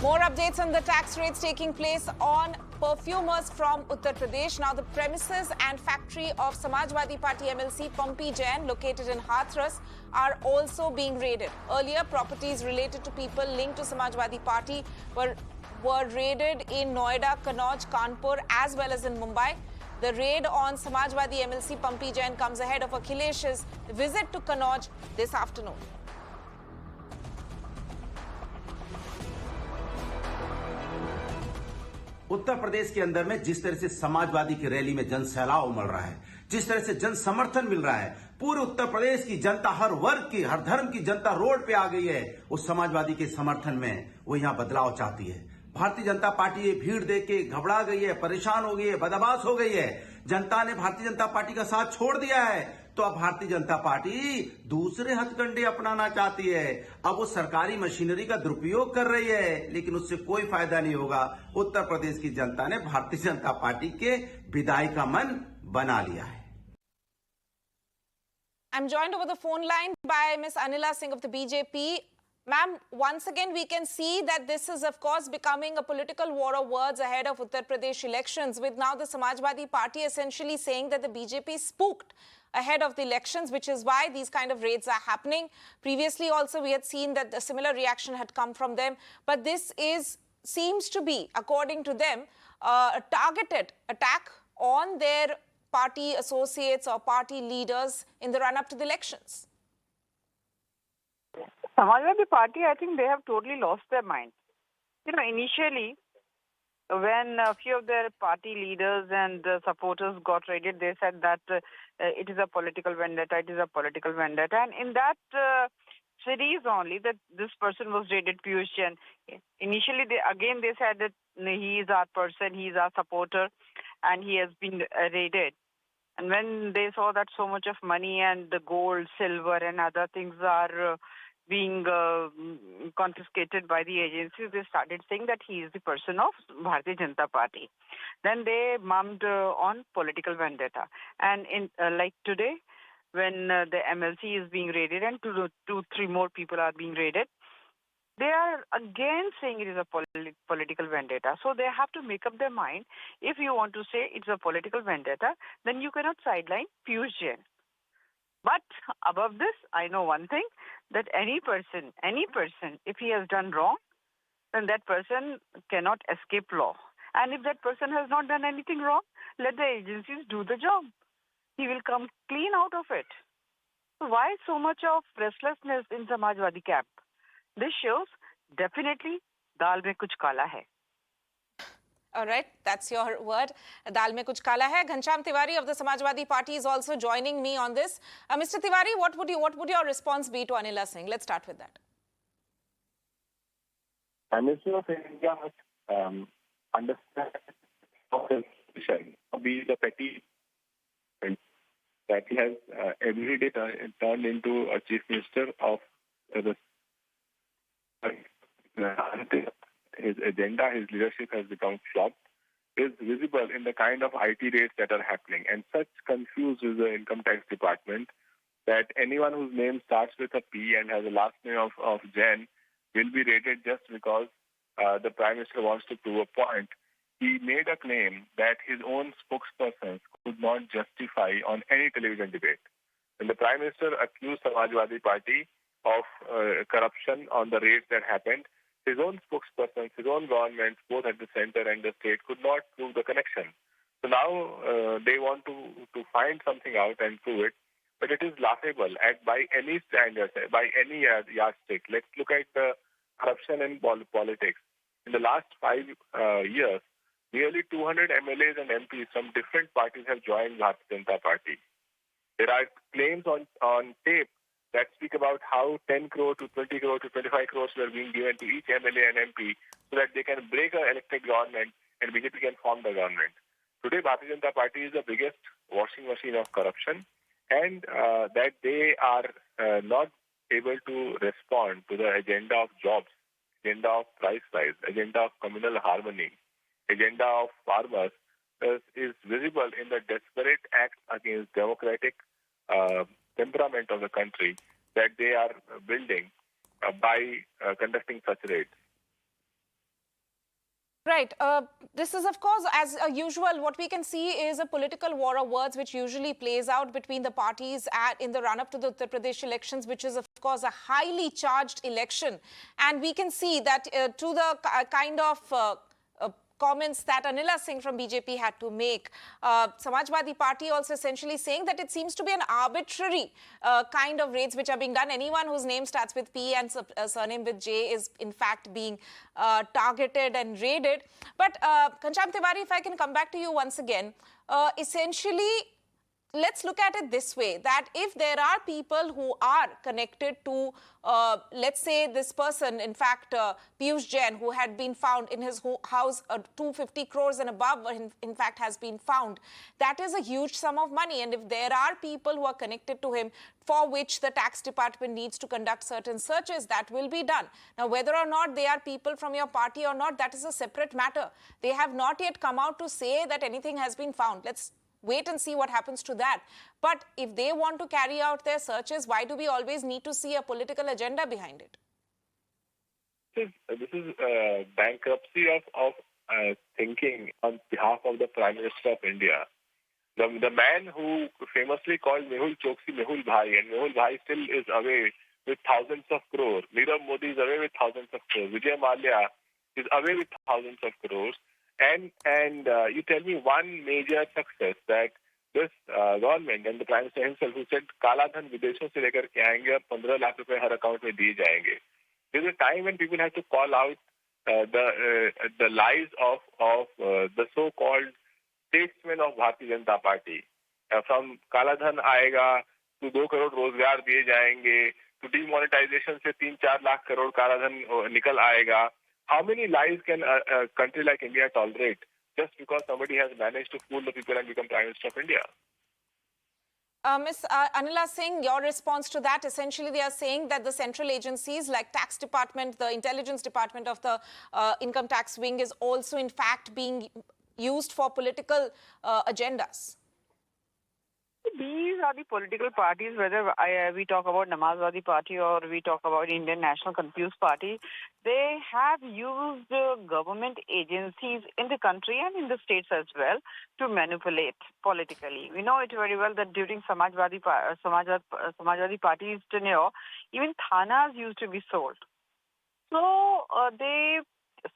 More updates on the tax raids taking place on perfumers from Uttar Pradesh. Now, the premises and factory of Samajwadi Party MLC Pampi Jain, located in Hathras, are also being raided. Earlier, properties related to people linked to Samajwadi Party were raided in Noida, Kannauj, Kanpur, as well as in Mumbai. The raid on Samajwadi MLC Pampi Jain comes ahead of Akhilesh's visit to Kannauj this afternoon. Uttar Pradesh के अंदर में जिस तरह से समाजवादी की rally में जन सैलाब उमड़ रहा है, जिस तरह से जन समर्थन मिल रहा है, पूरे उत्तर प्रदेश की जनता, हर वर्ग की, हर धर्म की जनता रोड पे आ गई है उस समाजवादी के समर्थन में। वो यहां बदलाव चाहती है। भारतीय जनता पार्टी ये भीड़ देख के घबरा गई है, परेशान हो गई है, बदमाश हो गई है। जनता ने भारतीय जनता पार्टी का साथ छोड़ दिया है, तो अब भारतीय जनता पार्टी दूसरे हथकंडे अपनाना चाहती है। अब वो सरकारी मशीनरी का दुरुपयोग कर रही है, लेकिन उससे कोई फायदा नहीं होगा। उत्तर प्रदेश की जनता ने भारतीय जनता पार्टी के विदाई का मन बना लिया है। I'm joined over the phone line by Ms. Anila Singh of the BJP. Ma'am, once again we can see that this is of course becoming a political war of words ahead of Uttar Pradesh elections, with now the Samajwadi Party essentially saying that the BJP is spooked ahead of the elections, which is why these kind of raids are happening. Previously also we had seen that a similar reaction had come from them, but this seems to be, according to them, a targeted attack on their party associates or party leaders in the run-up to the elections. Samajwadi Party, I think they have totally lost their mind. You know, initially, when a few of their party leaders and supporters got raided, they said that it is a political vendetta, it is a political vendetta. And in that series only, that this person was raided, Piyush Jain. Initially, they said that he is our person, he is our supporter, and he has been raided. And when they saw that so much of money and the gold, silver, and other things are being confiscated by the agencies, they started saying that he is the person of Bharatiya Janata Party. Then they mummed on political vendetta. And in like today, when the MLC is being raided and two, three more people are being raided, they are again saying it is a political vendetta. So they have to make up their mind. If you want to say it's a political vendetta, then you cannot sideline Piyush Jain. But above this, I know one thing, that any person, if he has done wrong, then that person cannot escape law. And if that person has not done anything wrong, let the agencies do the job. He will come clean out of it. So why so much of restlessness in Samajwadi camp? This shows definitely dal mein kuch kala hai. All right, that's your word. Dal mein kuch kala hai. Ghanshyam Tiwari of the Samajwadi Party is also joining me on this. Mr. Tiwari, what would your response be to Anila Singh? Let's start with that. Prime Minister of India must understand the position, be the petty that he has every day turned into a chief minister of the. His agenda, his leadership has become flopped, is visible in the kind of IT raids that are happening. And such confused is the income tax department that anyone whose name starts with a P and has a last name of Jain will be raided just because the Prime Minister wants to prove a point. He made a claim that his own spokespersons could not justify on any television debate. When the Prime Minister accused Samajwadi Party of corruption on the raids that happened, his own spokespersons, his own governments, both at the center and the state, could not prove the connection. So now they want to find something out and prove it, but it is laughable by any standards, by any yardstick. Let's look at the corruption in politics. In the last 5 years, nearly 200 MLAs and MPs from different parties have joined Bharatiya Janata Party. There are claims on tape that speak about how 10 crore to 20 crore to 25 crores were being given to each MLA and MP so that they can break an elected government and BJP can form the government. Today, Bharatiya Janata Party is the biggest washing machine of corruption, and that they are not able to respond to the agenda of jobs, agenda of price rise, agenda of communal harmony, agenda of farmers is visible in the desperate acts against democratic temperament of the country that they are building by conducting such raids. Right. This is, of course, as usual, what we can see is a political war of words which usually plays out between the parties in the run-up to the Uttar Pradesh elections, which is, of course, a highly charged election. And we can see that to the kind of comments that Anila Singh from BJP had to make. Samajwadi Party also essentially saying that it seems to be an arbitrary kind of raids which are being done. Anyone whose name starts with P and surname with J is in fact being targeted and raided. But Ghanshyam Tiwari, if I can come back to you once again, essentially, let's look at it this way, that if there are people who are connected to, let's say this person, in fact, Piyush Jain, who had been found in his house, 250 crores and above, in fact, has been found. That is a huge sum of money. And if there are people who are connected to him for which the tax department needs to conduct certain searches, that will be done. Now, whether or not they are people from your party or not, that is a separate matter. They have not yet come out to say that anything has been found. Let's wait and see what happens to that. But if they want to carry out their searches, why do we always need to see a political agenda behind it? This is bankruptcy of thinking on behalf of the Prime Minister of India. The man who famously called Mehul Choksi Mehul Bhai, and Mehul Bhai still is away with thousands of crores. Nirav Modi is away with thousands of crores. Vijay Mallya is away with thousands of crores. And you tell me one major success that this government and the Prime Minister himself, who said काला धन विदेशों से लेकर के आएंगे और 15 लाख रुपए हर account में दिए जाएंगे. There's a time when people have to call out the lies of the so-called statesmen of Bharatiya Janata Party. From काला धन आएगा to 2 करोड़ रोजगार दिए जाएंगे, to demonetization से 3-4 लाख करोड़ काला धन निकल आएगा. How many lies can a country like India tolerate just because somebody has managed to fool the people and become Prime Minister of India? Ms. Anila Singh, your response to that, essentially they are saying that the central agencies like tax department, the intelligence department of the income tax wing is also in fact being used for political agendas. These are the political parties, whether we talk about Samajwadi Party or we talk about Indian National Confused Party, they have used government agencies in the country and in the states as well to manipulate politically. We know it very well that during Samajwadi Party's tenure, even thanas used to be sold. So they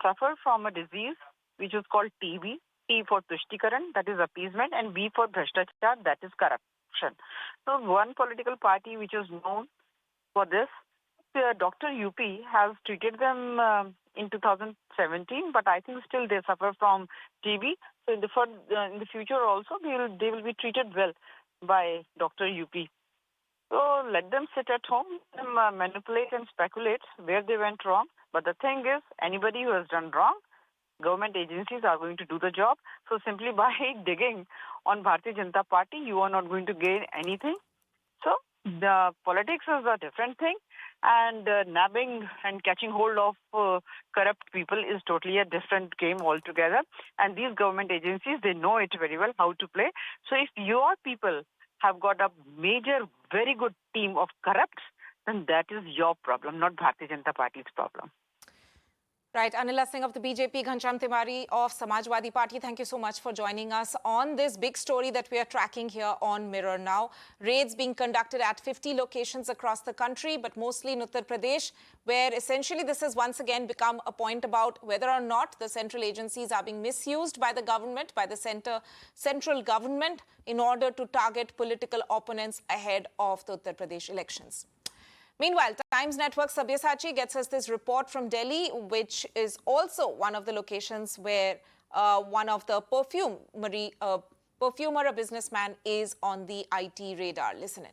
suffer from a disease which is called TB. T for Tushtikaran, that is appeasement, and B for Bhrashtachar, that is corruption. So one political party which is known for this, Dr. UP, has treated them in 2017, but I think still they suffer from TB. So in the future also, they will be treated well by Dr. UP. So let them sit at home and manipulate and speculate where they went wrong. But the thing is, anybody who has done wrong, government agencies are going to do the job. So simply by digging on Bharatiya Janata Party, you are not going to gain anything. So the politics is a different thing, and nabbing and catching hold of corrupt people is totally a different game altogether. And these government agencies, they know it very well how to play. So if your people have got a major, very good team of corrupts, then that is your problem, not Bharatiya Janata Party's problem. Right, Anila Singh of the BJP, Ghanshyam Tiwari of Samajwadi Party, thank you so much for joining us on this big story that we are tracking here on Mirror Now. Raids being conducted at 50 locations across the country, but mostly in Uttar Pradesh, where essentially this has once again become a point about whether or not the central agencies are being misused by the government, by the central government, in order to target political opponents ahead of the Uttar Pradesh elections. Meanwhile, Times Network's Sabyasachi gets us this report from Delhi, which is also one of the locations where one of the perfumer, a businessman, is on the IT radar. Listen in.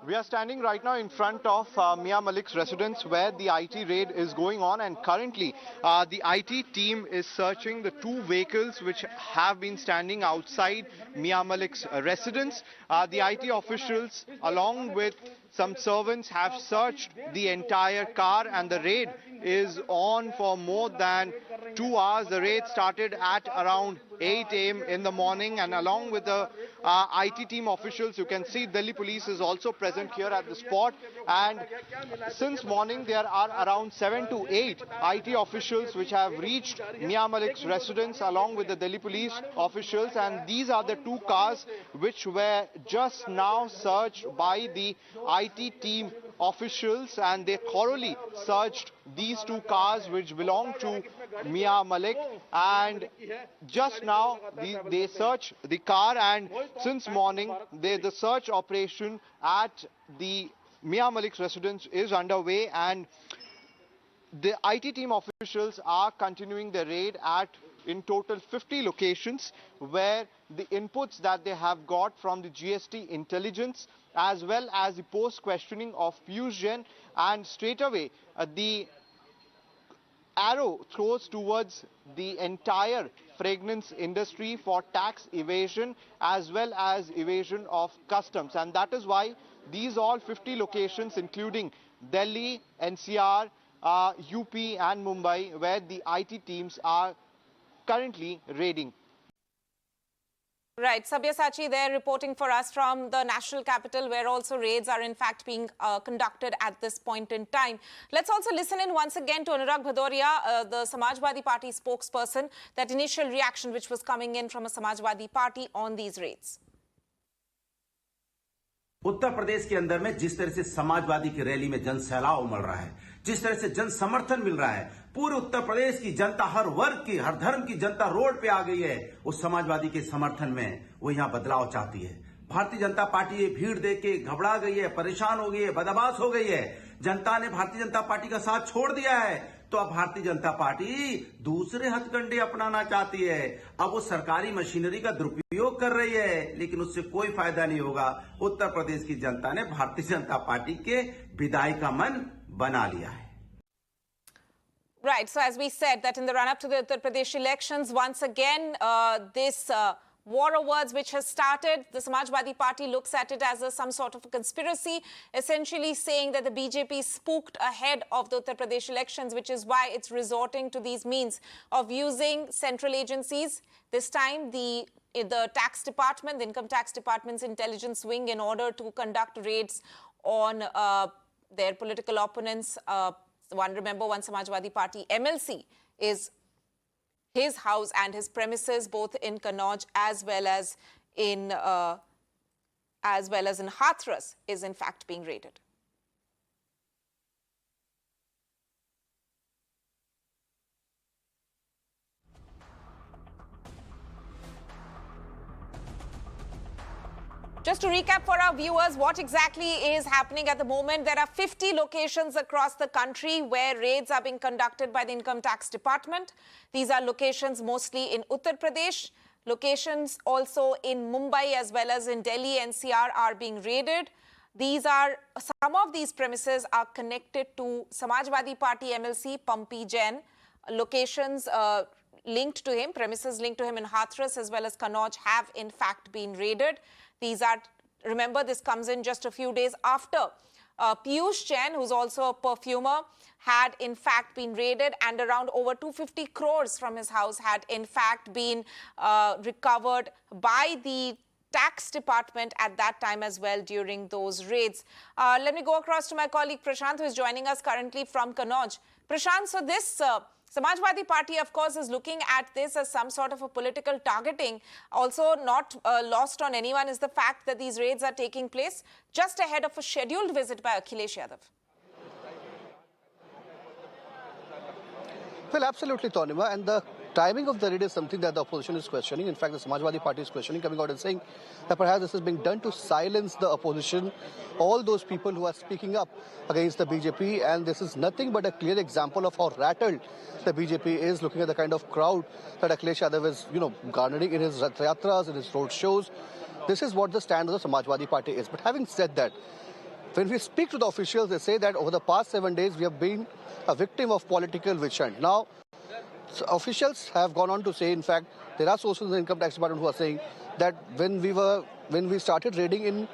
We are standing right now in front of Mia Malik's residence where the IT raid is going on, and currently the IT team is searching the 2 vehicles which have been standing outside Mia Malik's residence. The IT officials along with some servants have searched the entire car, and the raid is on for more than 2 hours. The raid started at around 8 a.m. in the morning, and along with the IT team officials. You can see Delhi police is also present here at the spot, and since morning there are around 7 to 8 IT officials which have reached Mia Malik's residence along with the Delhi police officials, and these are the two cars which were just now searched by the IT team officials, and they thoroughly searched these two cars which belong to Mia Malik, and just now they searched the car, and since morning the search operation at the Mia Malik's residence is underway, and the IT team officials are continuing the raid at in total 50 locations, where the inputs that they have got from the GST intelligence as well as the post-questioning of Piyush Jain, and straight away the arrow throws towards the entire fragrance industry for tax evasion as well as evasion of customs, and that is why these all 50 locations, including Delhi, NCR, UP and Mumbai, where the IT teams are currently raiding. Right, Sabyasachi there reporting for us from the national capital, where also raids are in fact being conducted at this point in time. Let's also listen in once again to Anurag Bhadoria, the Samajwadi Party spokesperson, that initial reaction which was coming in from a Samajwadi Party on these raids. Uttar Pradesh के अंदर में जिस तरह से समाजवादी की rally में जन सैलाब उमड़ रहा है, जिस तरह से जन समर्थन मिल रहा है, पूरे उत्तर प्रदेश की जनता, हर वर्ग की, हर धर्म की जनता रोड पे आ गई है उस समाजवादी के समर्थन में। वो यहां बदलाव चाहती है। भारतीय जनता पार्टी ये भीड़ देख के घबरा गई है, परेशान हो गई है, बदमाश हो गई है। जनता ने भारतीय जनता पार्टी का साथ छोड़ दिया है, तो अब भारतीय जनता पार्टी दूसरे हथकंडे अपनाना चाहती है। अब वो सरकारी मशीनरी का दुरुपयोग कर रही है, लेकिन उससे कोई फायदा नहीं होगा। उत्तर प्रदेश की जनता ने भारतीय जनता पार्टी के विदाई का मन बना लिया है। Right, so as we said that in the run-up to the Uttar Pradesh elections, once again, this war of words which has started, the Samajwadi Party looks at it as some sort of a conspiracy, essentially saying that the BJP spooked ahead of the Uttar Pradesh elections, which is why it's resorting to these means of using central agencies, this time the tax department, the income tax department's intelligence wing, in order to conduct raids on their political opponents. Remember, one Samajwadi Party MLC is his house and his premises, both in Kannauj as well as in Hathras, is in fact being raided. Just to recap for our viewers what exactly is happening at the moment, there are 50 locations across the country where raids are being conducted by the Income Tax Department. These are locations mostly in Uttar Pradesh. Locations also in Mumbai as well as in Delhi NCR are being raided. Some of these premises are connected to Samajwadi Party MLC Pampi Jain. Locations linked to him, premises linked to him in Hathras as well as Kannauj have in fact been raided. These are, remember, this comes in just a few days after Piyush Jain, who's also a perfumer, had in fact been raided, and around over 250 crores from his house had in fact been recovered by the tax department at that time as well during those raids. Let me go across to my colleague Prashant, who is joining us currently from Kannauj. Prashant, so this Samajwadi Party, of course, is looking at this as some sort of a political targeting. Also not lost on anyone is the fact that these raids are taking place just ahead of a scheduled visit by Akhilesh Yadav. Well, absolutely, Tanima, and the timing of the raid is something that the opposition is questioning. In fact, the Samajwadi Party is questioning, coming out and saying that perhaps this is being done to silence the opposition, all those people who are speaking up against the BJP, and this is nothing but a clear example of how rattled the BJP is, looking at the kind of crowd that Akhilesh Yadav is, garnering in his Rath Yatras, in his road shows. This is what the stand of the Samajwadi Party is. But having said that, when we speak to the officials, they say that over the past 7 days, we have been a victim of political witch hunt. Now, so officials have gone on to say, in fact, there are sources in the Income Tax Department who are saying that when we started raiding in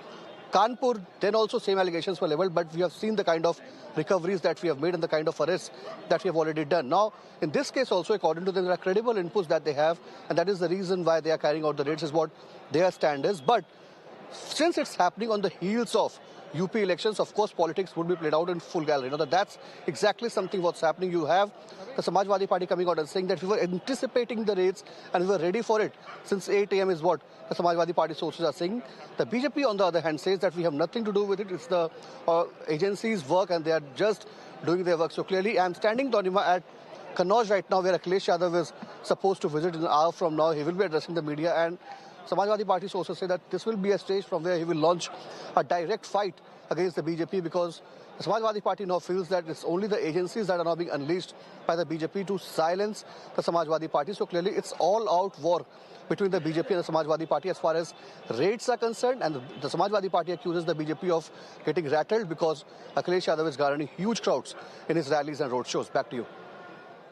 Kanpur, then also same allegations were leveled, but we have seen the kind of recoveries that we have made and the kind of arrests that we have already done. Now, in this case also, according to them, there are credible inputs that they have, and that is the reason why they are carrying out the raids, is what their stand is. But since it's happening on the heels of UP elections, of course, politics would be played out in full gallery. Now, that's exactly something what's happening. You have the Samajwadi Party coming out and saying that we were anticipating the raids and we were ready for it since 8 a.m. is what the Samajwadi Party sources are saying. The BJP, on the other hand, says that we have nothing to do with it. It's the agency's work and they are just doing their work. So clearly, I'm standing, Donima, at Kannauj right now, where Akhilesh Yadav is supposed to visit in an hour from now. He will be addressing the media, and Samajwadi Party sources say that this will be a stage from where he will launch a direct fight against the BJP, because the Samajwadi Party now feels that it's only the agencies that are now being unleashed by the BJP to silence the Samajwadi Party. So clearly it's all-out war between the BJP and the Samajwadi Party as far as raids are concerned, and the Samajwadi Party accuses the BJP of getting rattled because Akhilesh Yadav is garnering huge crowds in his rallies and road shows. Back to you.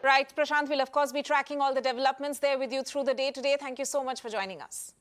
Right, Prashant will of course be tracking all the developments there with you through the day today. Thank you so much for joining us.